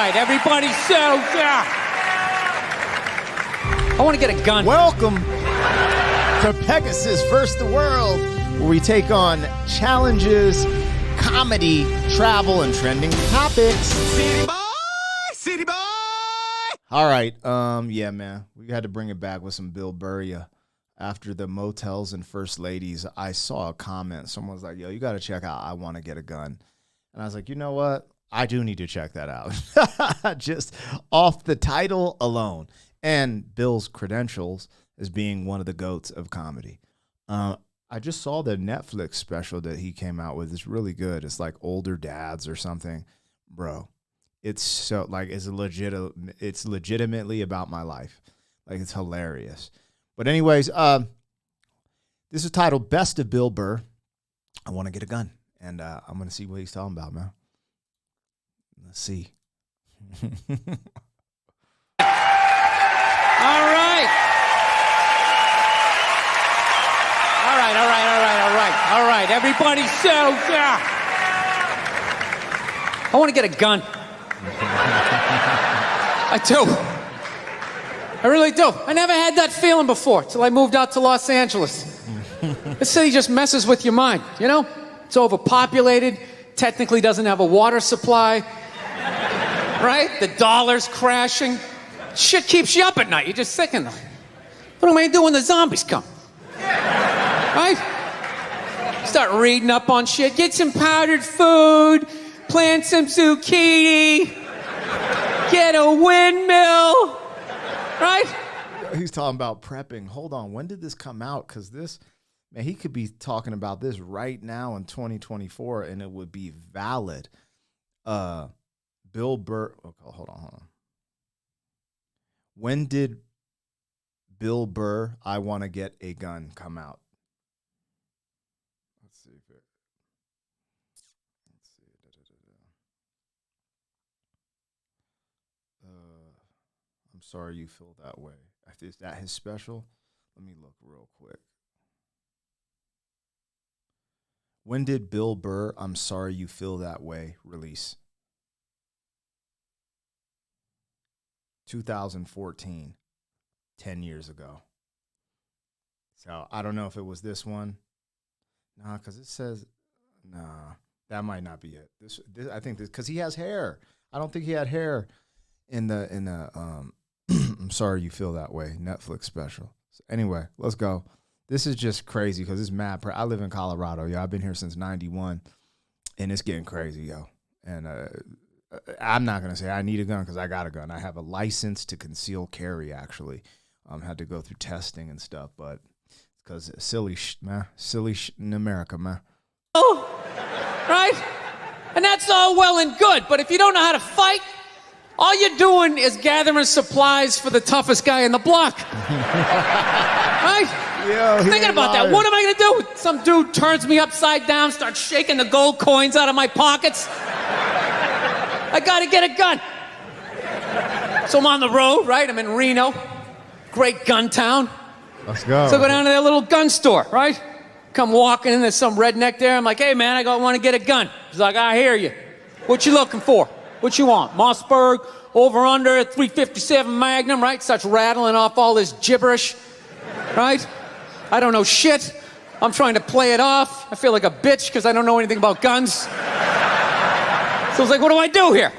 right, everybody settle down. I want to get a gun. Welcome to Pegasus vs. the World, where we take on challenges, comedy, travel, and trending topics. City boy, city boy. All right, yeah, man, we had to bring it back with some Bill Burr. After the motels and first ladies, I saw a comment. Someone was like, yo, you got to check out I Want to Get a Gun. And I was like, you know what? I do need to check that out. Just off the title alone. And Bill's credentials as being one of the GOATs of comedy. I just saw the Netflix special that he came out with. It's really good. It's like Older Dads or something. Bro, it's so, like, it's legitimately about my life. Like, it's hilarious. But anyways, this is titled Best of Bill Burr. I Want to Get a Gun. And I'm going to see what he's talking about, man. Let's see. All right. All right. Everybody settle down. I want to get a gun. I do. I really do. I never had that feeling before till I moved out to Los Angeles. This city just messes with your mind, you know? It's overpopulated, technically doesn't have a water supply, right? The dollar's crashing. Shit keeps you up at night. You're just thinking, what am I gonna do when the zombies come? Right? Start reading up on shit, get some powdered food, plant some zucchini, get a windmill. Right? He's talking about prepping. Hold on. When did this come out? Because this, man, he could be talking about this right now in 2024 and it would be valid. Bill Burr. Okay, hold on. When did Bill Burr, I Want to Get a Gun, come out? Let's see. I'm sorry you feel that way. Is that his special? Let me look real quick. When did Bill Burr, I'm Sorry You Feel That Way, release? 2014, 10 years ago. So I don't know if it was this one. Nah, because it says, nah, that might not be it. This I think this, because he has hair. I don't think he had hair in the I'm Sorry You Feel That Way Netflix special. So anyway, let's go. This is just crazy because it's mad. I live in Colorado, yo. I've been here since '91, and it's getting crazy, yo. And I'm not gonna say I need a gun because I got a gun. I have a license to conceal carry. Actually, had to go through testing and stuff, but because silly in America, man. Oh, right? And that's all well and good, but if you don't know how to fight, all you're doing is gathering supplies for the toughest guy in the block. Right? Yo, thinking about that. What am I going to do? Some dude turns me upside down, starts shaking the gold coins out of my pockets. I got to get a gun. So I'm on the road, right? I'm in Reno. Great gun town. Let's go. So I go down to their little gun store, right? Come walking in, there's some redneck there. I'm like, hey, man, I want to get a gun. He's like, I hear you. What you looking for? What you want? Mossberg, over under, 357 Magnum, right? Starts rattling off all this gibberish, right? I don't know shit. I'm trying to play it off. I feel like a bitch because I don't know anything about guns. So I was like, what do I do here?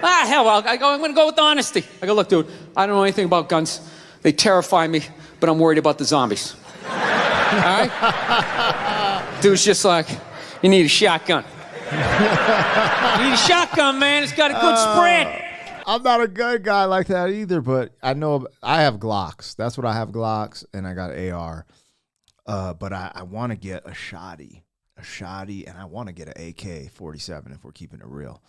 Hell, I'm going to go with honesty. I go, look, dude, I don't know anything about guns. They terrify me, but I'm worried about the zombies. All right? Dude's just like, you need a shotgun. You need a shotgun, man. It's got a good spread. I'm not a gun guy like that either, but I know I have Glocks. That's what I have, Glocks, and I got AR. But I want to get a shoddy, and I want to get an AK-47 if we're keeping it real.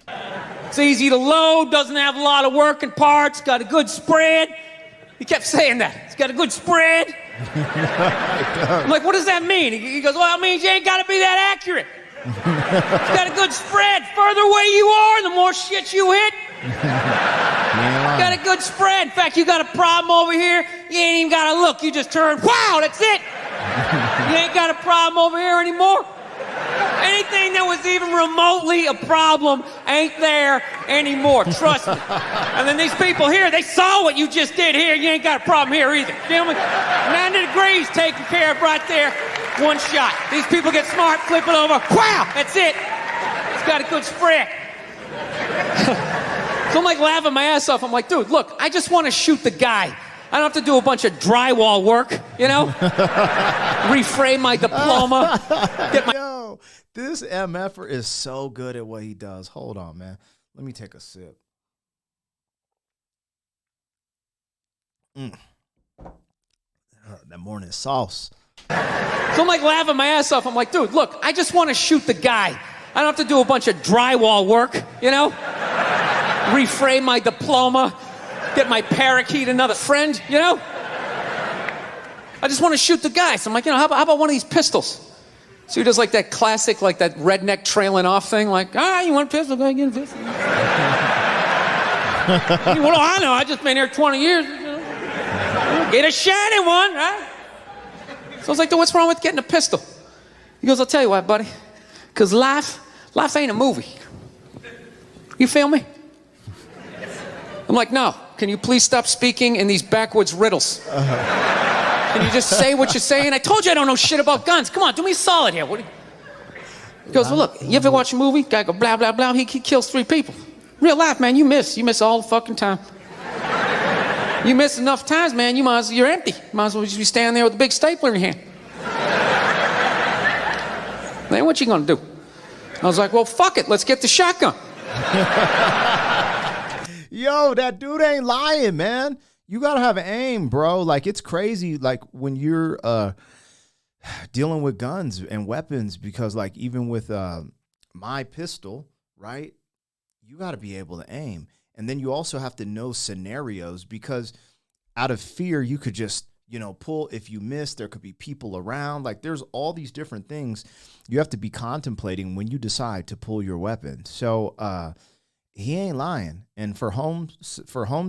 It's easy to load, doesn't have a lot of working parts, got a good spread. He kept saying that. It's got a good spread. I'm like, what does that mean? He goes, well, it means you ain't got to be that accurate. It's got a good spread. Further away you are, the more shit you hit. Got a good spread. In fact, you got a problem over here, you ain't even got to look. You just turn, wow, that's it. You ain't got a problem over here anymore. Anything that was even remotely a problem ain't there anymore. Trust me. And then these people here, they saw what you just did here. You ain't got a problem here either. Feel me? 90 degrees taken care of right there. One shot. These people get smart, flip it over. Wow, that's it. It's got a good spread. So I'm like laughing my ass off. I'm like, dude, look, I just want to shoot the guy. I don't have to do a bunch of drywall work, you know? Reframe my diploma. Get my... Yo, this MFer is so good at what he does. Hold on, man. Let me take a sip. That morning sauce. So I'm like laughing my ass off. I'm like, dude, look, I just want to shoot the guy. I don't have to do a bunch of drywall work, you know? Reframe my diploma. Get my parakeet another friend, you know? I just want to shoot the guy. So I'm like, you know, how about one of these pistols? So he does like that classic, like that redneck trailing off thing, like, you want a pistol? Go ahead, get a pistol. Well, I know, I just been here 20 years. You know? Get a shiny one, right? So I was like, dude, what's wrong with getting a pistol? He goes, I'll tell you what, buddy. Because life ain't a movie. You feel me? I'm like, no. Can you please stop speaking in these backwoods riddles? Can you just say what you're saying? I told you I don't know shit about guns. Come on, do me a solid here. He goes, well, look, you ever watch a movie? Guy go, blah, blah, blah. He kills 3 people. Real life, man, you miss. You miss all the fucking time. You miss enough times, man, you're empty. Might as well just be standing there with a big stapler in your hand. Then what you gonna do? I was like, well, fuck it. Let's get the shotgun. Yo, that dude ain't lying, man. You gotta have an aim, bro. Like, it's crazy, like, when you're dealing with guns and weapons, because, like, even with my pistol, right, you gotta be able to aim. And then you also have to know scenarios, because out of fear, you could just, you know, pull. If you miss, there could be people around. Like, there's all these different things you have to be contemplating when you decide to pull your weapon. So, he ain't lying. And for home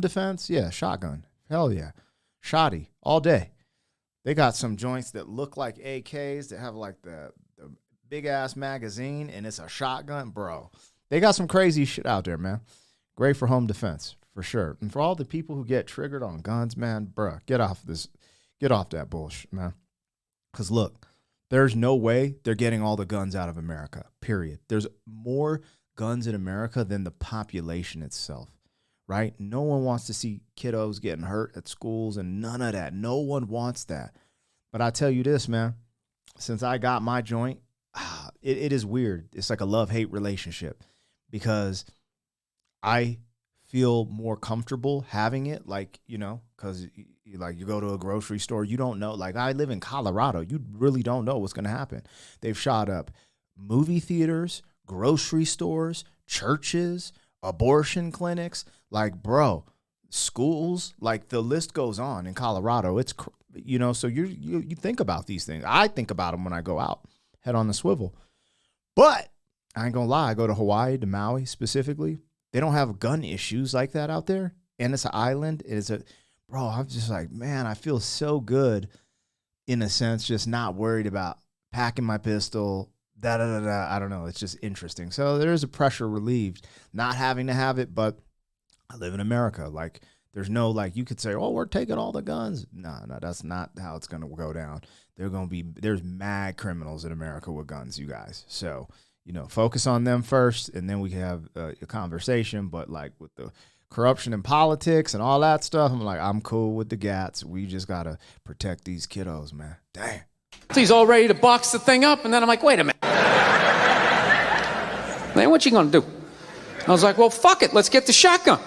defense, yeah, shotgun. Hell yeah. Shotty all day. They got some joints that look like AKs that have like the big ass magazine, and it's a shotgun, bro. They got some crazy shit out there, man. Great for home defense, for sure. And for all the people who get triggered on guns, man, bro, get off that bullshit, man. Because look, there's no way they're getting all the guns out of America, period. There's more guns in America than the population itself, right? No one wants to see kiddos getting hurt at schools and none of that. No one wants that. But I tell you this, man, since I got my joint, it is weird. It's like a love-hate relationship, because I feel more comfortable having it, like, you know, because like you go to a grocery store, you don't know. Like, I live in Colorado. You really don't know what's going to happen. They've shot up movie theaters, grocery stores, churches, abortion clinics, like, bro, schools, like, the list goes on in Colorado. It's, you know, so you think about these things. I think about them when I go out, head on the swivel. But I ain't gonna lie, I go to Hawaii, to Maui specifically. They don't have gun issues like that out there. And it's an island. Bro, I'm just like, man, I feel so good in a sense, just not worried about packing my pistol, I don't know. It's just interesting. So there's a pressure relieved, not having to have it, but I live in America. Like, there's no, like, you could say, oh, we're taking all the guns. No, that's not how it's going to go down. There's mad criminals in America with guns, you guys. So, you know, focus on them first, and then we can have a conversation. But, like, with the corruption in politics and all that stuff, I'm like, I'm cool with the gats. We just got to protect these kiddos, man. Damn. He's all ready to box the thing up, and then I'm like, wait a minute. Man, what you gonna do? I was like, well, fuck it, let's get the shotgun.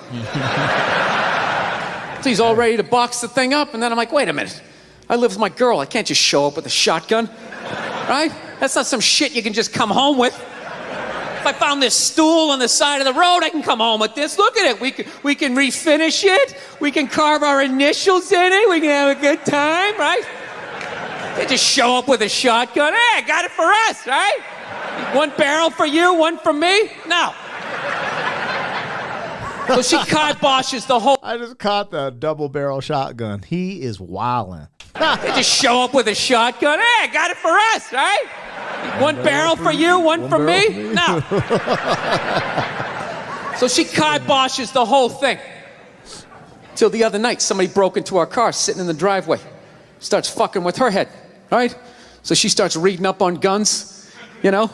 So he's all ready to box the thing up, and then I'm like, wait a minute. I live with my girl, I can't just show up with a shotgun, right? That's not some shit you can just come home with. If I found this stool on the side of the road, I can come home with this. Look at it, we can refinish it, we can carve our initials in it, we can have a good time, right? They just show up with a shotgun. Hey, I got it for us, right? One barrel for you, one for me? No. So she kiboshes the whole... I just caught the double barrel shotgun. He is wildin'. They just show up with a shotgun. Hey, I got it for us, right? One barrel for you, one for me? No. So she kiboshes the whole thing. Till the other night, somebody broke into our car sitting in the driveway. Starts fucking with her head, right? So she starts reading up on guns, you know?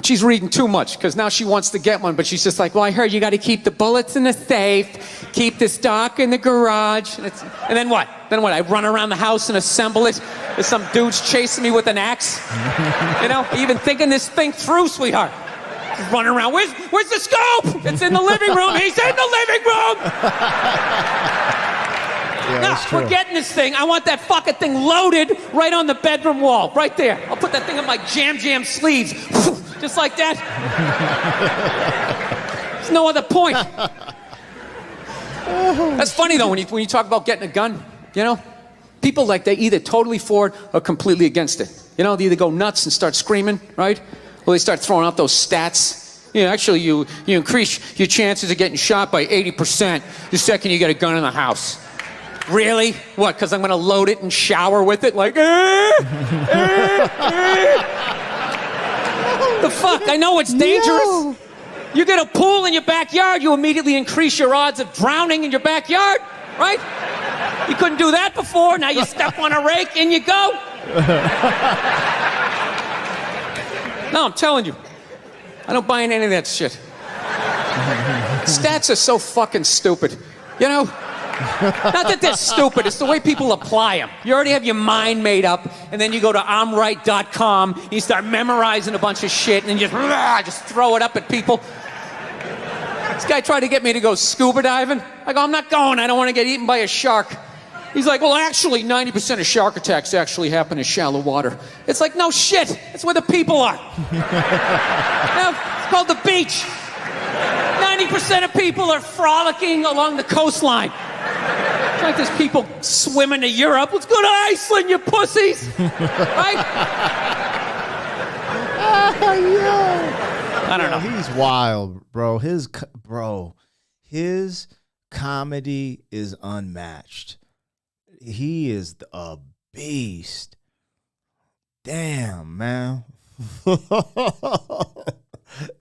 She's reading too much, because now she wants to get one, but she's just like, well, I heard you got to keep the bullets in the safe, keep the stock in the garage. And then what? Then what? I run around the house and assemble it. There's some dudes chasing me with an axe. You know, even thinking this thing through, sweetheart. Just running around. Where's the scope? It's in the living room. He's in the living room. No, we're getting this thing. I want that fucking thing loaded right on the bedroom wall, right there. I'll put that thing in my jam sleeves, just like that. There's no other point. That's funny though when you talk about getting a gun. You know, people like they either totally for it or completely against it. You know, they either go nuts and start screaming, right? Or they start throwing out those stats. You know, actually, you increase your chances of getting shot by 80% the second you get a gun in the house. Really? What, because I'm going to load it and shower with it? Like, The fuck? I know it's dangerous. No. You get a pool in your backyard, you immediately increase your odds of drowning in your backyard, right? You couldn't do that before. Now you step on a rake and you go. No, I'm telling you. I don't buy into any of that shit. Stats are so fucking stupid. You know? Not that they're stupid, it's the way people apply them. You already have your mind made up, and then you go to I'mRight.com, and you start memorizing a bunch of shit, and then just throw it up at people. This guy tried to get me to go scuba diving. I go, I'm not going, I don't want to get eaten by a shark. He's like, well, actually, 90% of shark attacks actually happen in shallow water. It's like, no shit, that's where the people are. Now, it's called the beach. 90% of people are frolicking along the coastline. It's like there's people swimming to Europe. Let's go to Iceland, you pussies! Right? I don't know. He's wild, bro. His comedy is unmatched. He is a beast. Damn, man.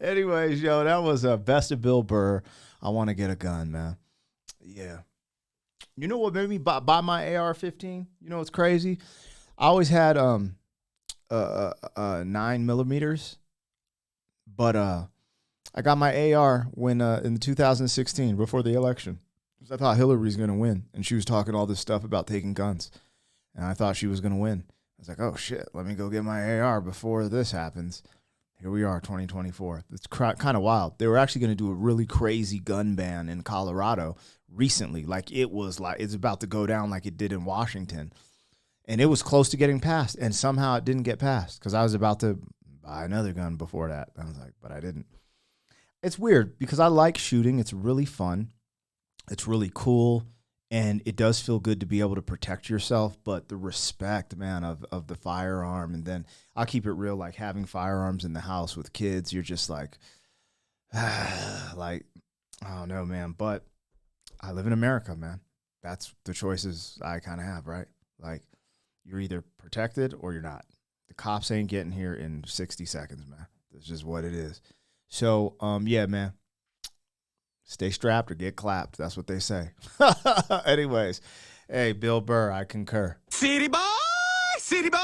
Anyways, yo, that was Best of Bill Burr. I want to get a gun, man. Yeah. You know what made me buy my AR-15? You know what's crazy? I always had 9mm, but I got my AR when in 2016 before the election. Because I thought Hillary's gonna win, and she was talking all this stuff about taking guns, and I thought she was gonna win. I was like, oh shit, let me go get my AR before this happens. Here we are, 2024. It's kind of wild. They were actually going to do a really crazy gun ban in Colorado recently. Like it's about to go down like it did in Washington. And it was close to getting passed. And somehow it didn't get passed because I was about to buy another gun before that. I was like, but I didn't. It's weird because I like shooting. It's really fun. It's really cool. And it does feel good to be able to protect yourself, but the respect, man, of the firearm, and then I'll keep it real, like having firearms in the house with kids, you're just like, I don't know, man, but I live in America, man. That's the choices I kind of have, right? Like, you're either protected or you're not. The cops ain't getting here in 60 seconds, man. That's just what it is. So, yeah, man. Stay strapped or get clapped. That's what they say. Anyways, hey, Bill Burr, I concur. City boy, city boy.